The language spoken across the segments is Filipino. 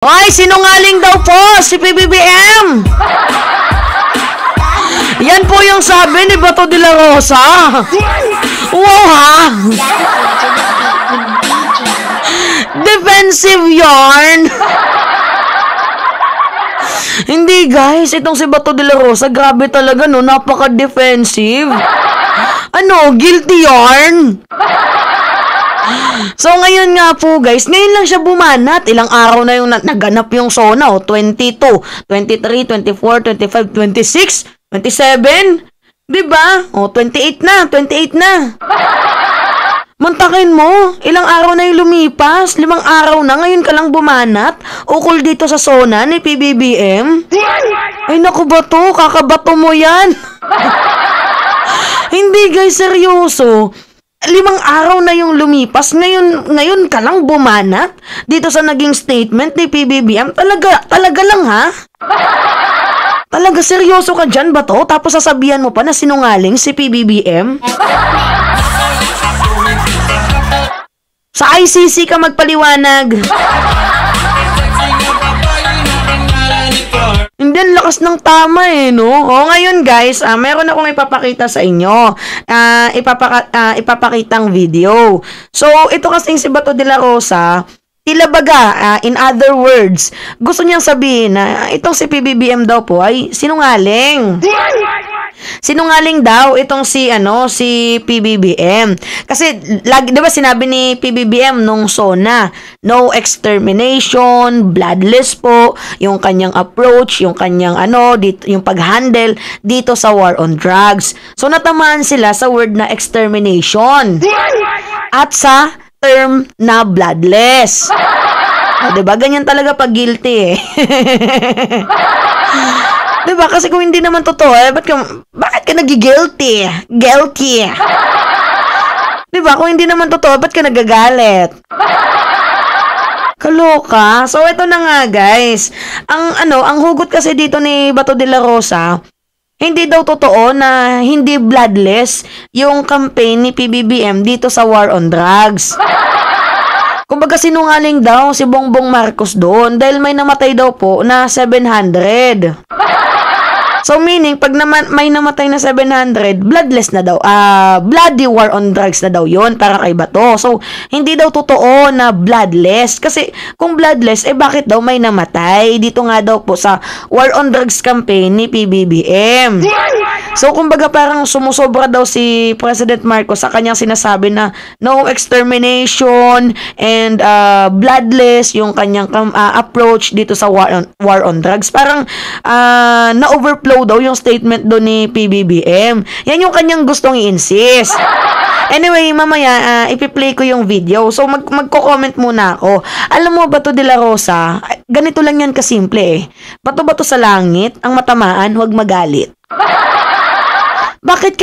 Ay, sinungaling daw po si PBBM. Yan po yung sabi ni Bato de la Rosa. Wow ha? Defensive yarn. Hindi guys, itong si Bato de la Rosa, grabe talaga no, napaka-defensive. Ano, guilty yarn? So ngayon nga po guys, ngayon lang siya bumanat. Ilang araw na yung naganap yung SONA. 22, 23, 24, 25, 26, 27. Diba? 28 na, 28 na. Mantakin mo, ilang araw na yung lumipas. 5 araw na, ngayon ka lang bumanat. Ukol dito sa SONA ni PBBM. Ay naku Bato, kakabato mo yan. Hindi guys, seryoso. 5 araw na yung lumipas, ngayon ka lang bumanat dito sa naging statement ni PBBM. Talaga lang ha? Talaga seryoso ka dyan ba to? Tapos sasabihan mo pa na sinungaling si PBBM? Sa ICC ka magpaliwanag. Hindi, ang lakas ng tama no? O, ngayon guys, meron akong ipapakita sa inyo. Ipapakitang video. So, ito kasing si Bato de la Rosa, tila baga, in other words, gusto niyang sabihin na itong si PBBM daw po ay sinungaling. Sinungaling daw itong si PBBM. Kasi lagi 'di ba sinabi ni PBBM nung SONA, no extermination, bloodless po, yung kanyang approach, yung kanyang dito, yung pag-handle dito sa war on drugs. So natamaan sila sa word na extermination at sa term na bloodless. 'Di ba ganyan talaga pag guilty eh. Diba? Kasi kung hindi naman totoo, bakit ka nagigilty? Guilty. Diba? Kung hindi naman totoo, ba't ka nagagalit? Kaloka. So, ito na nga, guys. Ang hugot kasi dito ni Bato de la Rosa, hindi daw totoo na hindi bloodless yung campaign ni PBBM dito sa war on drugs. Kumbaga sinungaling daw si Bongbong Marcos doon dahil may namatay daw po na 700. So meaning, pag may namatay na 700, bloodless na daw. Bloody war on drugs na daw yon para kay Bato. So, hindi daw totoo na bloodless. Kasi kung bloodless, bakit daw may namatay? Dito nga daw po sa war on drugs campaign ni PBBM. So, kumbaga parang sumusobra daw si President Marcos sa kanyang sinasabi na no extermination and bloodless yung kanyang approach dito sa war on drugs. Parang na-overflow daw yung statement doon ni PBBM. Yan yung kanyang gustong i-insist. Anyway, mamaya ipi-play ko yung video. So magko-comment muna ako. Alam mo, Bato de la Rosa, ganito lang yan kasimple eh. Bato-bato sa langit, ang matamaan, huwag magalit. Bakit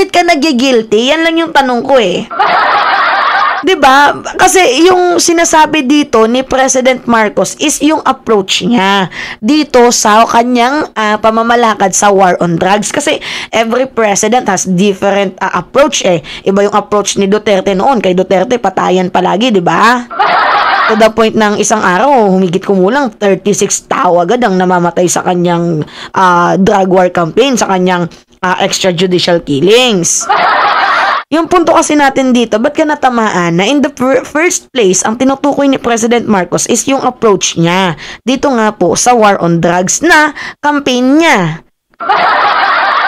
ka nagigilty? Yan lang yung tanong ko eh. 'Di ba? Kasi yung sinasabi dito ni President Marcos is yung approach niya dito sa kanyang pamamalakad sa war on drugs. Kasi every president has different approach eh. Iba yung approach ni Duterte noon. Kay Duterte patayan palagi, 'di ba? To the point ng isang araw, humigit kumulang 36 tao agad ang namamatay sa kanyang drug war campaign, sa kanyang extrajudicial killings. Yung punto kasi natin dito, ba't ka natamaan na in the first place, ang tinutukoy ni President Marcos is yung approach niya dito nga po sa war on drugs na campaign niya.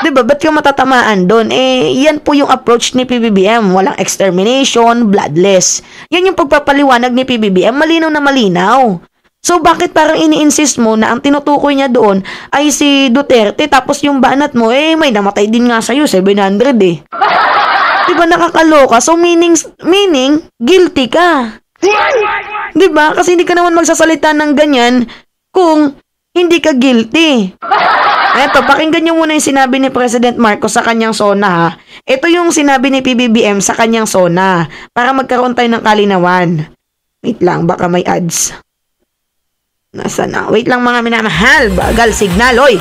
Diba? Ba't ka matatamaan doon? Yan po yung approach ni PBBM. Walang extermination, bloodless. Yan yung pagpapaliwanag ni PBBM. Malinaw na malinaw. So, bakit parang ini-insist mo na ang tinutukoy niya doon ay si Duterte, tapos yung banat mo, may namatay din nga sa'yo, 700 eh. Diba nakakaloka? So meaning guilty ka. Diba? Kasi hindi ka naman magsasalita ng ganyan kung hindi ka guilty. Eto, pakinggan nyo muna yung sinabi ni President Marcos sa kanyang SONA ha. Ito yung sinabi ni PBBM sa kanyang SONA para magkaroon tayo ng kalinawan. Wait lang, baka may ads. Nasaan na? Wait lang mga minamahal. Bagal signal, oy.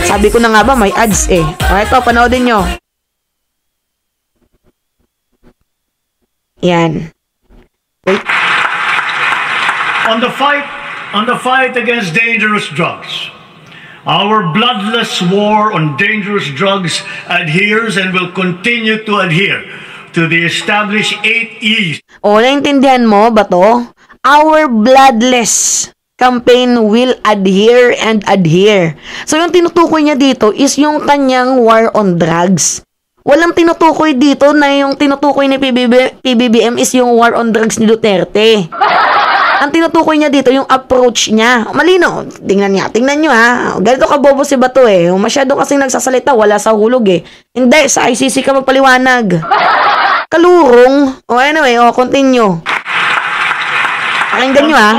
Sabi ko na nga ba may ads eh. Eto, panoodin nyo. Yan. Wait On the fight against dangerous drugs, our bloodless war on dangerous drugs adheres and will continue to adhere to the established 8 E's. O, naintindihan mo ba to? Our bloodless campaign will adhere and adhere. So, yung tinutukoy niya dito is yung kanyang war on drugs. Walang tinutukoy dito na yung tinutukoy ni PBBM is yung war on drugs ni Duterte. Ang tinutukoy niya dito, yung approach niya. Malino. Tingnan nyo ha. Ganito ka bobo si Bato eh. Masyado kasing nagsasalita, wala sa hulog eh. Hindi, sa ICC ka magpaliwanag. Kalurong. O anyway, continue. Pakinggan nyo ha.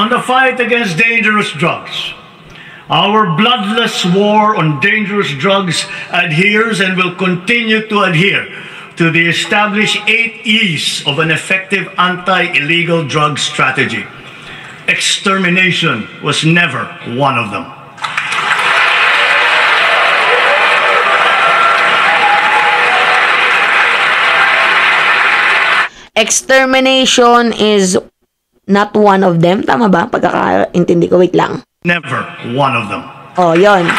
On the fight against dangerous drugs, our bloodless war on dangerous drugs adheres and will continue to adhere to the established 8 E's of an effective anti-illegal drug strategy. Extermination was never one of them. Extermination is not one of them. Tama ba? Pagkakaintindi ko. Wait lang. Never one of them. Oh, yon.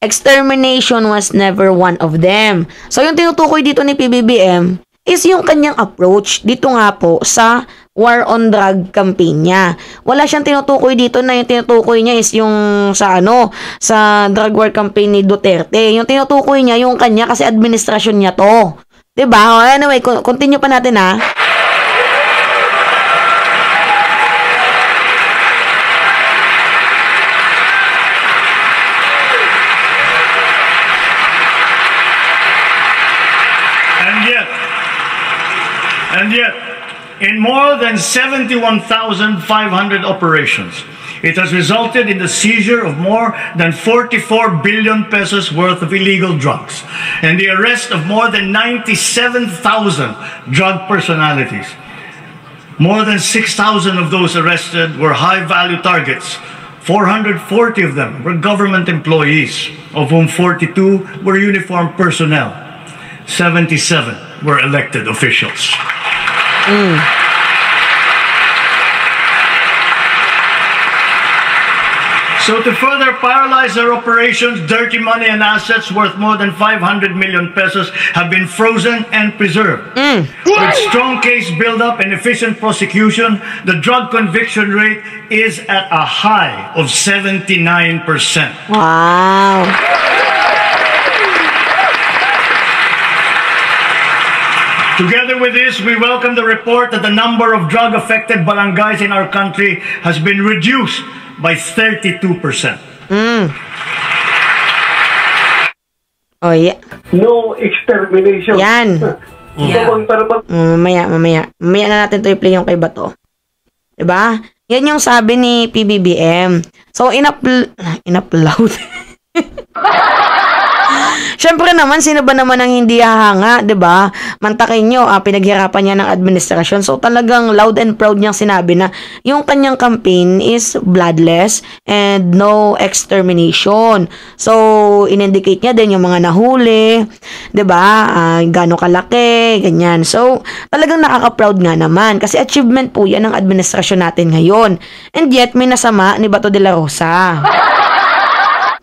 Extermination was never one of them. So, yung tinutukoy dito ni PBBM is yung kanyang approach dito nga po sa war on drug campaign niya. Wala siyang tinutukoy dito na yung tinutukoy niya is yung sa sa drug war campaign ni Duterte. Yung tinutukoy niya yung kanya kasi administrasyon niya to. 'Di ba? Anyway, continue pa natin ha. And yet, in more than 71,500 operations, it has resulted in the seizure of more than 44 billion pesos worth of illegal drugs and the arrest of more than 97,000 drug personalities. More than 6,000 of those arrested were high-value targets. 440 of them were government employees, of whom 42 were uniformed personnel. 77 were elected officials. So to further paralyze their operations, dirty money and assets worth more than 500 million pesos have been frozen and preserved. With strong case build-up and efficient prosecution, the drug conviction rate is at a high of 79%. Wow. Together with this, we welcome the report that the number of drug-affected barangays in our country has been reduced by 32%. Oh, yeah. No extermination. Yan. Mamaya na natin to i-play yung kay Bato. Diba? Yan yung sabi ni PBBM. So, in-upload. Siyempre naman, sino ba naman ang hindi hahanga, 'di ba? Mantakin nyo, pinaghirapan niya ng administrasyon. So talagang loud and proud niyang sinabi na yung kanyang campaign is bloodless and no extermination. So in-indicate niya din yung mga nahuli, 'di ba? Gaano kalaki, ganyan. So talagang nakaka-proud nga naman kasi achievement po 'yan ng administrasyon natin ngayon. And yet may nasama ni Bato de la Rosa.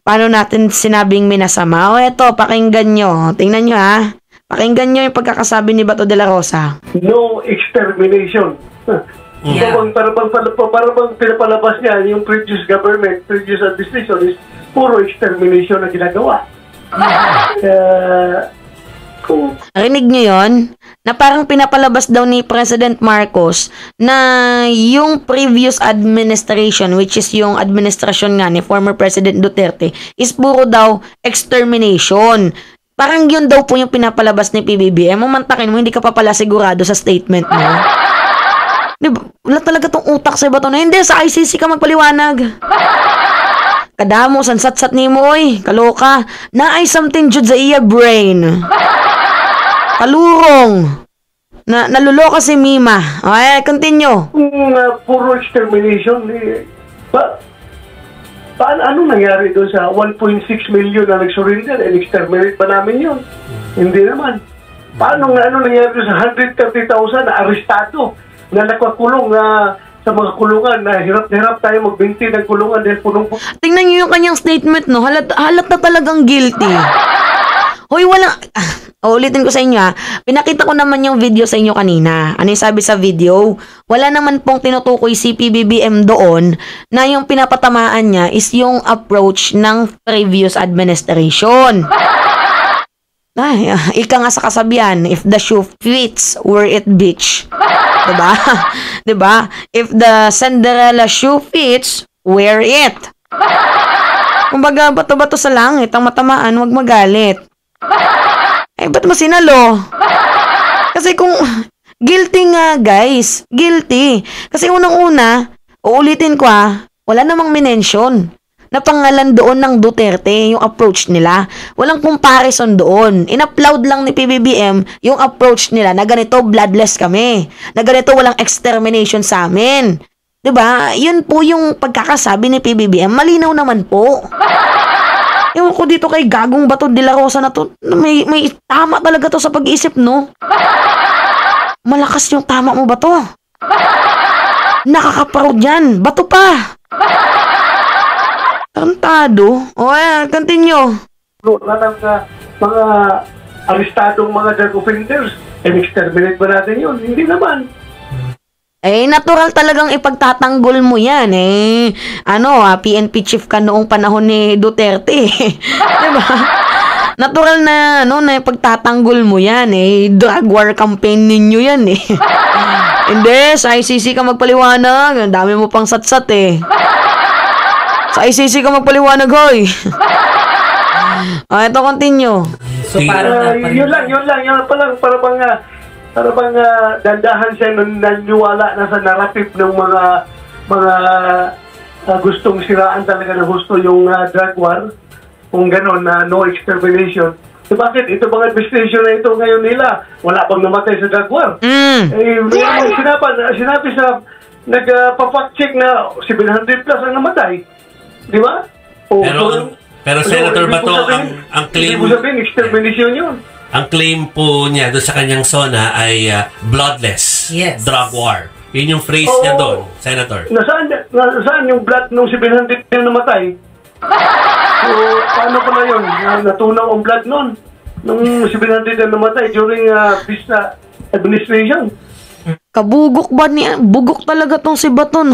Paano natin sinabing minasama? O eto, pakinggan nyo. Tingnan nyo ha. Pakinggan nyo yung pagkakasabi ni Bato de la Rosa. No extermination. Yeah. Para bang pinapalabas niya yung previous government, previous administration is puro extermination na ginagawa. Rinig nyo yun? Na parang pinapalabas daw ni President Marcos na yung previous administration, which is yung administrasyon nga ni former President Duterte, is puro daw extermination. Parang yun daw po yung pinapalabas ni PBBM. Mamantakin mo, hindi ka pa pala sigurado sa statement mo. Diba? Wala talaga tong utak sa Bato na, hindi, sa ICC ka magpaliwanag. Kadamo, sansat-sat ni mo, oy. Kaloka. Na ay something jud sa iya brain. Kalurong. Naluloka si Mima. Okay, continue. Puro extermination. Ano nangyari doon sa 1.6 million na nag-surrender? Exterminate ba namin yun? Hindi naman. Ano nangyari doon sa 130,000 na arestado na nakakulong na sa mga kulungan na hirap na hirap tayo magbinti ng kulungan dahil punong-puno. Tingnan niyo yung kanyang statement, no? Halat na talagang guilty. Hoy, wala. Ulitin ko sa inyo, ha. Pinakita ko naman yung video sa inyo kanina. Ano yung sabi sa video? Wala naman pong tinutukoy si PBBM doon na yung pinapatamaan niya is yung approach ng previous administration. Ay, ika nga sa kasabihan, if the shoe fits, wear it, bitch. Diba? Diba? If the Cinderella shoe fits, wear it. Kumbaga, bato-bato sa langit, ang matamaan, wag magalit. Eh, ba't mo sinalo? Kasi kung, guilty nga, guys. Guilty. Kasi unang-una, uulitin ko wala namang minention na pangalan doon ng Duterte, yung approach nila. Walang comparison doon. In-upload lang ni PBBM yung approach nila na ganito bloodless kami. Na ganito walang extermination sa amin. 'Di ba? Yun po yung pagkakasabi ni PBBM. Malinaw naman po. Ewan ko dito kay Gagong Bato de la Rosa na to. May tama talaga to sa pag-iisip, no? Malakas yung tama mo ba to? Nakaka-proud yan. Bato pa. Tantado. O, continue. Wala ng mga arestadong mga drug offenders. Exterminate ba natin yun? Hindi naman. Eh, natural talagang ipagtatanggol mo yan. PNP chief ka noong panahon ni Duterte. Diba? Natural na, na ipagtatanggol mo yan. Drug war campaign ninyo yan. Hindi, sa ICC ka magpaliwanag. Ang dami mo pang satsat Sa ICC ka magpaliwanag, hoy. Ito, continue. So, parang yun lang. Yun para bang dandahan siya naniwala na sa narrative ng mga gustong siraan talaga na gusto yung drug war. Kung gano'n na no extermination. So bakit? Ito bang administration na ito ngayon nila? Wala bang namatay sa drug war? Sinabi sa nagpa-fact check na 700 plus ang namatay. Di ba? Pero Senator Bato, ang claim... Hindi mo sabihin, extermination yun. Ang claim po niya doon sa kanyang SONA ay bloodless drug war. Yun yung phrase niya doon, Senator. Nasaan yung blood nung 700 na namatay? So, paano pala yun? Natunaw ang blood nun. Nung 700 na namatay during this administration. Kabugok ba niya? Bugok talaga tong si Baton.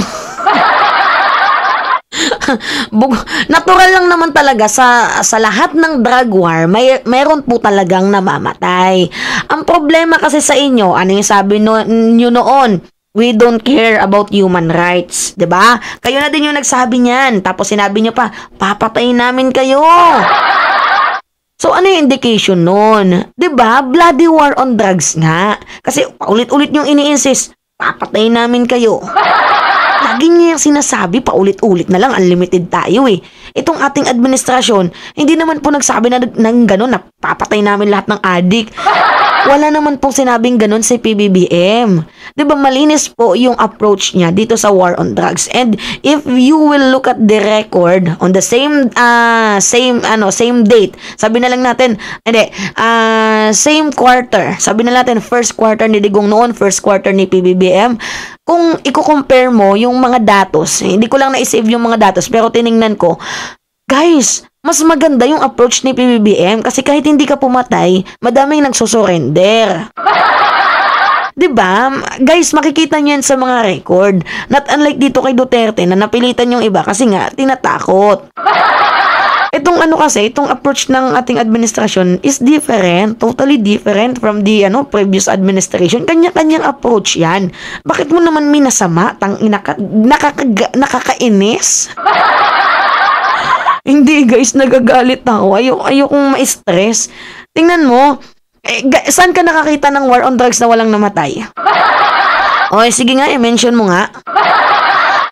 Natural lang naman talaga sa lahat ng drug war, mayroon po talagang namamatay. Ang problema kasi sa inyo, ano yung sabi nyo noon? We don't care about human rights, 'di ba? Kayo na din yung nagsabi niyan. Tapos sinabi nyo pa, papatayin namin kayo. So ano yung indication nun? 'Di ba? Bloody war on drugs nga. Kasi paulit-ulit yung ini-insist, papatayin namin kayo. Lagi niya yung sinasabi, paulit-ulit na lang, unlimited tayo Itong ating administrasyon, hindi naman po nagsabi na gano'n, na papatay namin lahat ng adik. Wala naman pong sinabing ganun si PBBM. Diba malinis po yung approach niya dito sa war on drugs. And if you will look at the record on the same date, sabi na lang natin, same quarter. Sabi na natin first quarter ni Digong noon, first quarter ni PBBM. Kung i-compare mo yung mga datos, hindi ko lang na-save yung mga datos, pero tiningnan ko, guys, mas maganda yung approach ni PBBM kasi kahit hindi ka pumatay, madaming nagsusurrender. Diba? Guys, makikita niyo yan sa mga record. Not unlike dito kay Duterte na napilitan yung iba kasi nga tinatakot. Itong approach ng ating administrasyon is different, totally different from the previous administration. Kanya-kanyang approach yan. Bakit mo naman minasama? Nakakainis? Hindi guys, nagagalit ako. Ayokong ma-stress. Tingnan mo, saan ka nakakita ng war on drugs na walang namatay? Sige nga, mention mo nga.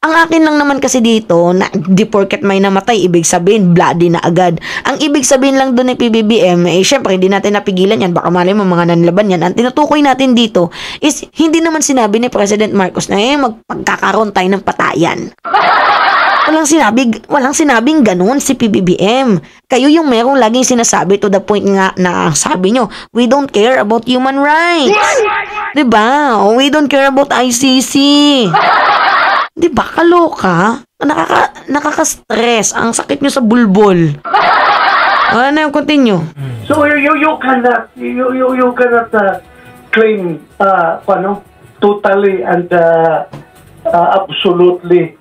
Ang akin lang naman kasi dito, na di porket may namatay, ibig sabihin, bloody na agad. Ang ibig sabihin lang doon ni PBBM, syempre, hindi natin napigilan yan. Baka malay mo mga nanlaban yan. Ang tinutukoy natin dito is, hindi naman sinabi ni President Marcos na magkakaroon tayo ng patayan. Walang sinabing ganun si PBBM. Kayo yung merong laging sinasabi to the point nga na sabi nyo, we don't care about human rights. Diba? We don't care about ICC. Di ba? Kaloka. Nakaka-stress. Ang sakit nyo sa bulbol. Ano yung continue? So you cannot claim totally and absolutely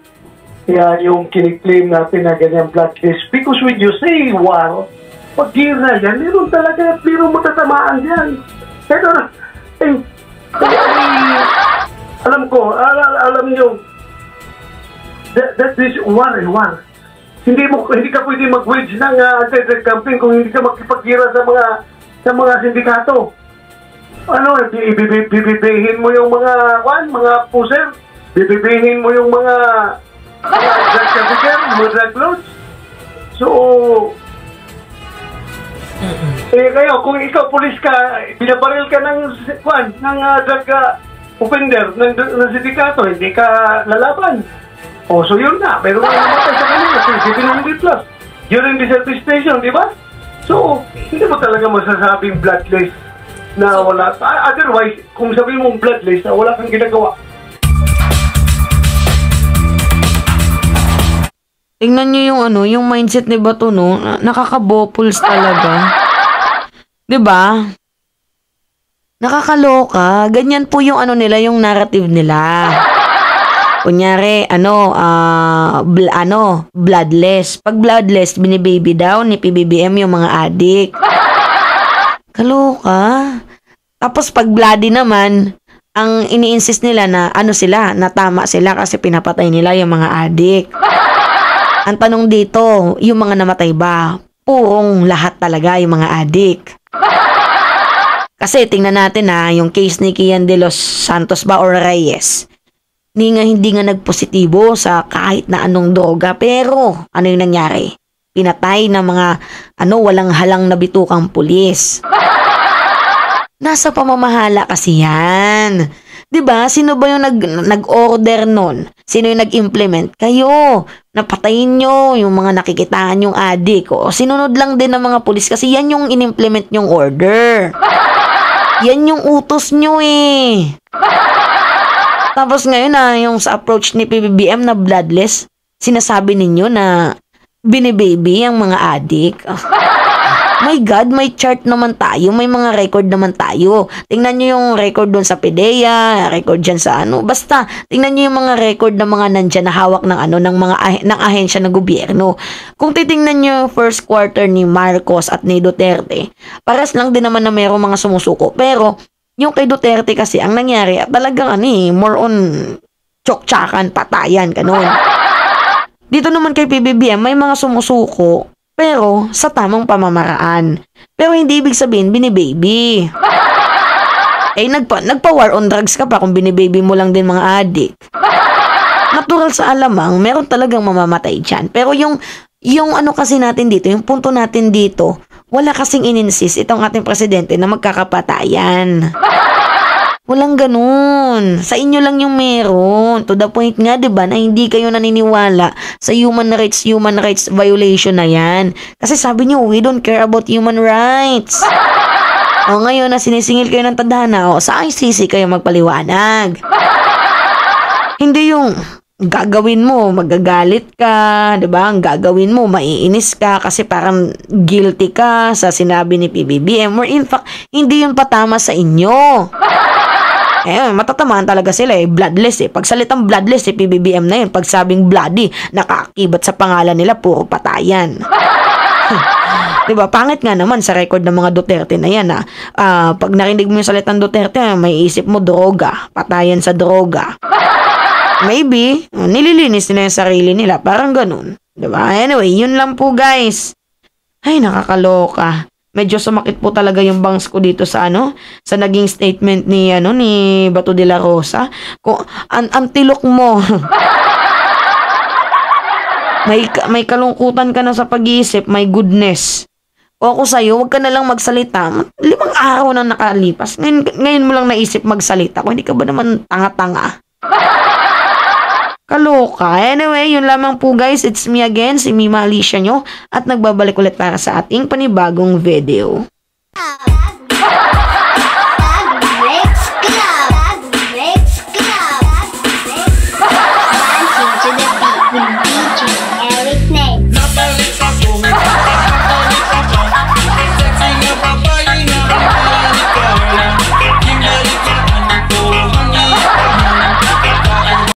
yung kiniklaim natin na ganyan blacklist, because when you say war, pag-gira yan, meron talaga, meron matatamaan yan. Pero alam nyo, that is war. Hindi ka pwede mag-wage ng anti-drug campaign kung hindi ka makipag-gira sa mga sindikato. Bibibihin mo yung mga puser, bibibihin mo yung mga drug trafficker, mga drug lords. So, kayo, kung ikaw pulis ka, binabaril ka ng drug offender, ng sindikato, hindi ka lalaban. So yun na, pero namatay sa kanila, 700 plus. During the service station, di ba? So, hindi mo talaga masasabing bloodless na wala. Otherwise, kung sabihin mong bloodless na wala kang ginagawa. Tingnan nyo yung mindset ni Bato, no? Nakakabopuls talaga. Diba? Nakakaloka. Ganyan po yung nila, yung narrative nila. Kunyari, bloodless. Pag bloodless, binibaby daw ni PBBM yung mga adik. Kaloka. Tapos pag bloody naman, ang ini-insist nila na na tama sila kasi pinapatay nila yung mga adik. Ang tanong dito, yung mga namatay ba? Purong lahat talaga yung mga adik. Kasi tingnan natin yung case ni Kian de los Santos ba or Reyes. Hindi nga nagpositibo sa kahit na anong droga, pero ano yung nangyari? Pinatay ng mga walang halang na bitukang pulis. Nasa pamamahala kasi yan. 'Di ba? Sino ba yung nag-order nun? Sino yung nag-implement? Kayo. Napatayin nyo yung mga nakikitaan yung adik. O sinunod lang din ng mga pulis kasi yan yung in-implement yung order. Yan yung utos nyo eh. Tapos ngayon yung sa approach ni PBBM na bloodless, sinasabi ninyo na binibaby ang mga adik. My God, may chart naman tayo, may mga record naman tayo. Tingnan nyo yung record doon sa PDEA, record dyan sa basta, tingnan nyo yung mga record ng mga nandyan na hawak ng ng ahensya ng gobyerno. Kung titingnan nyo first quarter ni Marcos at ni Duterte, pares lang din naman na mayroong mga sumusuko. Pero, yung kay Duterte kasi, ang nangyari, talagang more on tsak-tsakan, patayan, ganun. Dito naman kay PBBM, may mga sumusuko, pero sa tamang pamamaraan. Pero hindi ibig sabihin, binibaby. Nagpa-war on drugs ka pa kung binibaby mo lang din mga adik. Natural sa alamang, meron talagang mamamatay dyan. Pero yung kasi natin dito, yung punto natin dito, wala kasing in-insist itong ating presidente na magkakapatayan. Walang ganun. Sa inyo lang yung meron. To the point nga, diba, na hindi kayo naniniwala sa human rights violation na yan. Kasi sabi nyo, we don't care about human rights. O ngayon na sinisingil kayo ng tadhana, sa ICC kayo magpaliwanag. Hindi yung gagawin mo, magagalit ka, diba? Ang gagawin mo, maiinis ka kasi parang guilty ka sa sinabi ni PBBM. Or in fact, hindi yun patama sa inyo. Matatamaan talaga sila bloodless Pag salitang bloodless PBBM na yun. Pag sabing bloody, nakakibat sa pangalan nila, puro patayan. Diba? Pangit nga naman sa record ng mga Duterte na yan. Pag narinig mo yung salitang Duterte, may isip mo droga, patayan sa droga. Maybe, nililinis nila yung sarili nila. Parang ganun. Diba? Anyway, yun lang po guys. Ay, nakakaloka. Medyo sumakit po talaga yung bangs ko dito sa sa naging statement ni Bato de la Rosa. Kung ang tilok mo. may kalungkutan ka na sa pag-iisip, my goodness. O ako sa'yo, huwag ka na lang magsalita. 5 araw na nakalipas. Ngayon mo lang naisip magsalita. Kung hindi ka ba naman tanga-tanga? Kaloka. Anyway, yun lamang po guys. It's me again, si Mima Alicia nyo. At nagbabalik ulit para sa ating panibagong video.